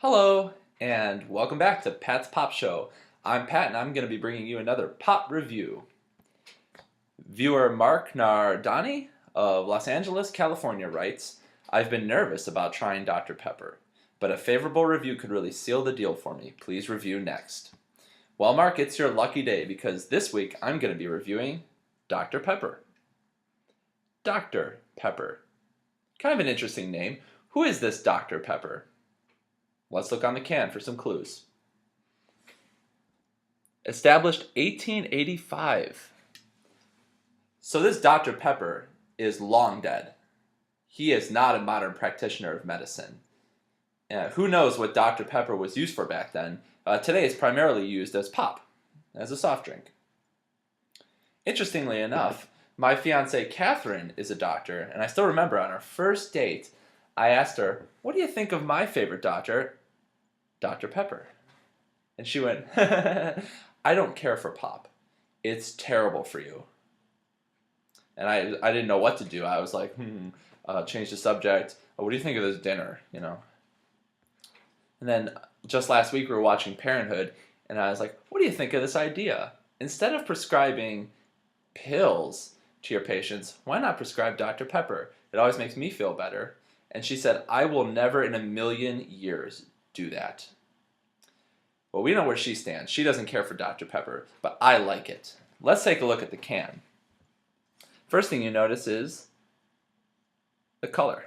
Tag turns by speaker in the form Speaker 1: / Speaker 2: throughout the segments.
Speaker 1: Hello, and welcome back to Pat's Pop Show. I'm Pat, and I'm going to be bringing you another pop review. Viewer Mark Nardani of Los Angeles, California writes, I've been nervous about trying Dr. Pepper, but a favorable review could really seal the deal for me. Please review next. Well, Mark, it's your lucky day because this week I'm going to be reviewing Dr. Pepper. Dr. Pepper. Kind of an interesting name. Who is this Dr. Pepper? Let's look on the can for some clues. Established 1885. So this Dr. Pepper is long dead. He is not a modern practitioner of medicine. Who knows what Dr. Pepper was used for back then? Today it's primarily used as pop, as a soft drink. Interestingly enough, my fiancée Catherine is a doctor, and I still remember on our first date, I asked her, what do you think of my favorite doctor, Dr. Pepper? And she went, I don't care for pop. It's terrible for you. And I didn't know what to do. I was like, change the subject. What do you think of this dinner, And then just last week we were watching Parenthood, and I was like, what do you think of this idea? Instead of prescribing pills to your patients, why not prescribe Dr. Pepper? It always makes me feel better. And she said, I will never in a million years do that. Well, we know where she stands. She doesn't care for Dr. Pepper, but I like it. Let's take a look at the can. First thing you notice is the color.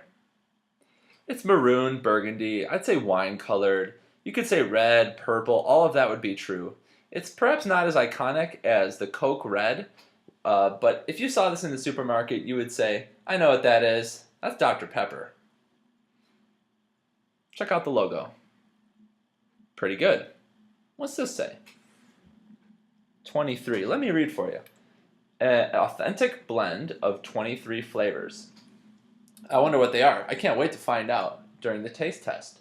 Speaker 1: It's maroon, burgundy, I'd say wine colored. You could say red, purple, all of that would be true. It's perhaps not as iconic as the Coke Red, but if you saw this in the supermarket, you would say, I know what that is. That's Dr. Pepper. Check out the logo. Pretty good. What's this say? 23. Let me read for you. An authentic blend of 23 flavors. I wonder what they are. I can't wait to find out during the taste test.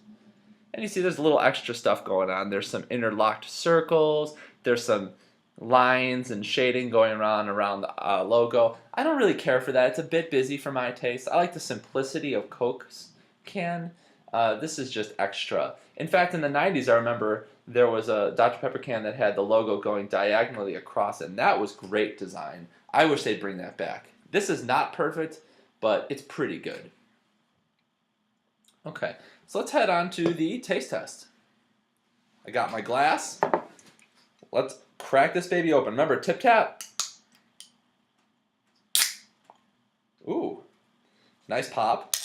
Speaker 1: And you see there's a little extra stuff going on. There's some interlocked circles. There's some lines and shading going around the logo. I don't really care for that. It's a bit busy for my taste. I like the simplicity of Coke's can. This is just extra. In fact, in the 90s, I remember there was a Dr. Pepper can that had the logo going diagonally across it, and that was great design. I wish they'd bring that back. This is not perfect, but it's pretty good. Okay, so let's head on to the taste test. I got my glass. Let's crack this baby open. Remember, tip tap. Ooh, nice pop.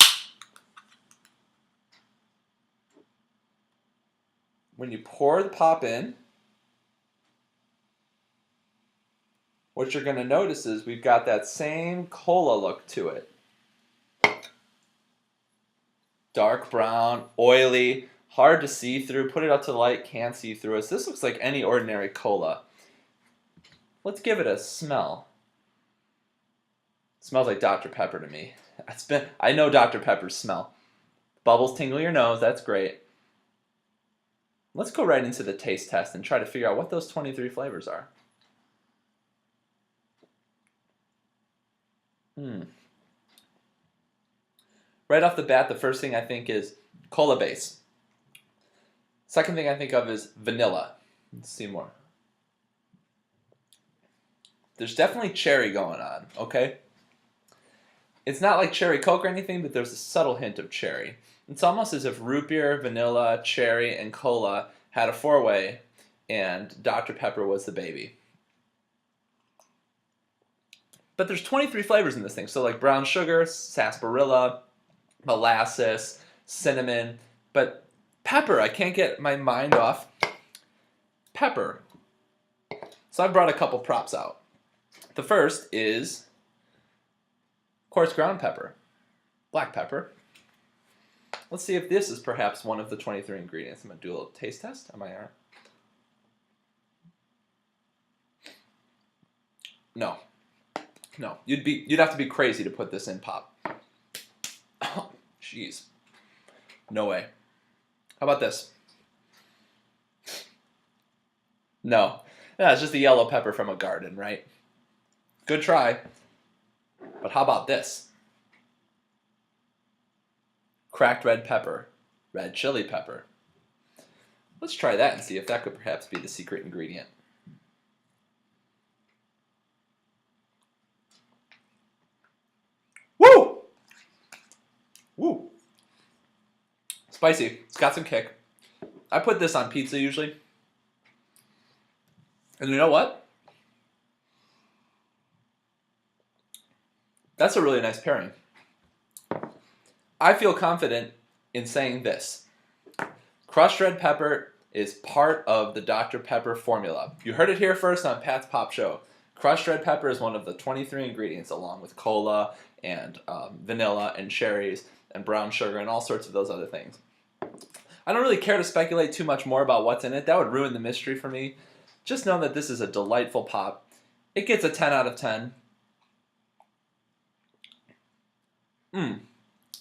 Speaker 1: When you pour the pop in, what you're going to notice is we've got that same cola look to it. Dark brown, oily, hard to see through. Put it up to the light, can't see through us. This looks like any ordinary cola. Let's give it a smell. It smells like Dr. Pepper to me. I know Dr. Pepper's smell. Bubbles tingle your nose, that's great. Let's go right into the taste test and try to figure out what those 23 flavors are. Right off the bat, the first thing I think is cola base. Second thing I think of is vanilla. Let's see more. There's definitely cherry going on, okay? It's not like cherry Coke or anything, but there's a subtle hint of cherry. It's almost as if root beer, vanilla, cherry, and cola had a four-way, and Dr. Pepper was the baby. But there's 23 flavors in this thing, so like brown sugar, sarsaparilla, molasses, cinnamon, but pepper, I can't get my mind off pepper. So I brought a couple props out. The first is coarse ground pepper, black pepper. Let's see if this is perhaps one of the 23 ingredients. I'm going to do a little taste test. Am I on? No. No. You'd have to be crazy to put this in pop. Oh, jeez. No way. How about this? No. Yeah, it's just a yellow pepper from a garden, right? Good try. But how about this? Cracked red pepper, red chili pepper. Let's try that and see if that could perhaps be the secret ingredient. Woo! Woo! Spicy. It's got some kick. I put this on pizza usually. And you know what? That's a really nice pairing. I feel confident in saying this. Crushed red pepper is part of the Dr. Pepper formula. You heard it here first on Pat's Pop Show. Crushed red pepper is one of the 23 ingredients, along with cola and vanilla and cherries and brown sugar and all sorts of those other things. I don't really care to speculate too much more about what's in it. That would ruin the mystery for me. Just know that this is a delightful pop. It gets a 10 out of 10.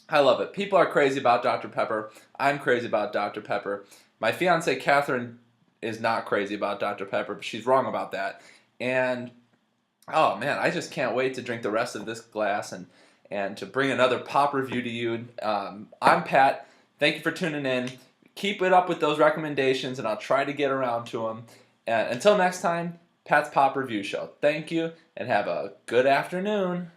Speaker 1: I love it. People are crazy about Dr. Pepper. I'm crazy about Dr. Pepper. My fiance Catherine is not crazy about Dr. Pepper, but she's wrong about that. And oh man, I just can't wait to drink the rest of this glass and to bring another pop review to you. I'm Pat. Thank you for tuning in. Keep it up with those recommendations, and I'll try to get around to them. And until next time, Pat's Pop Review Show. Thank you, and have a good afternoon.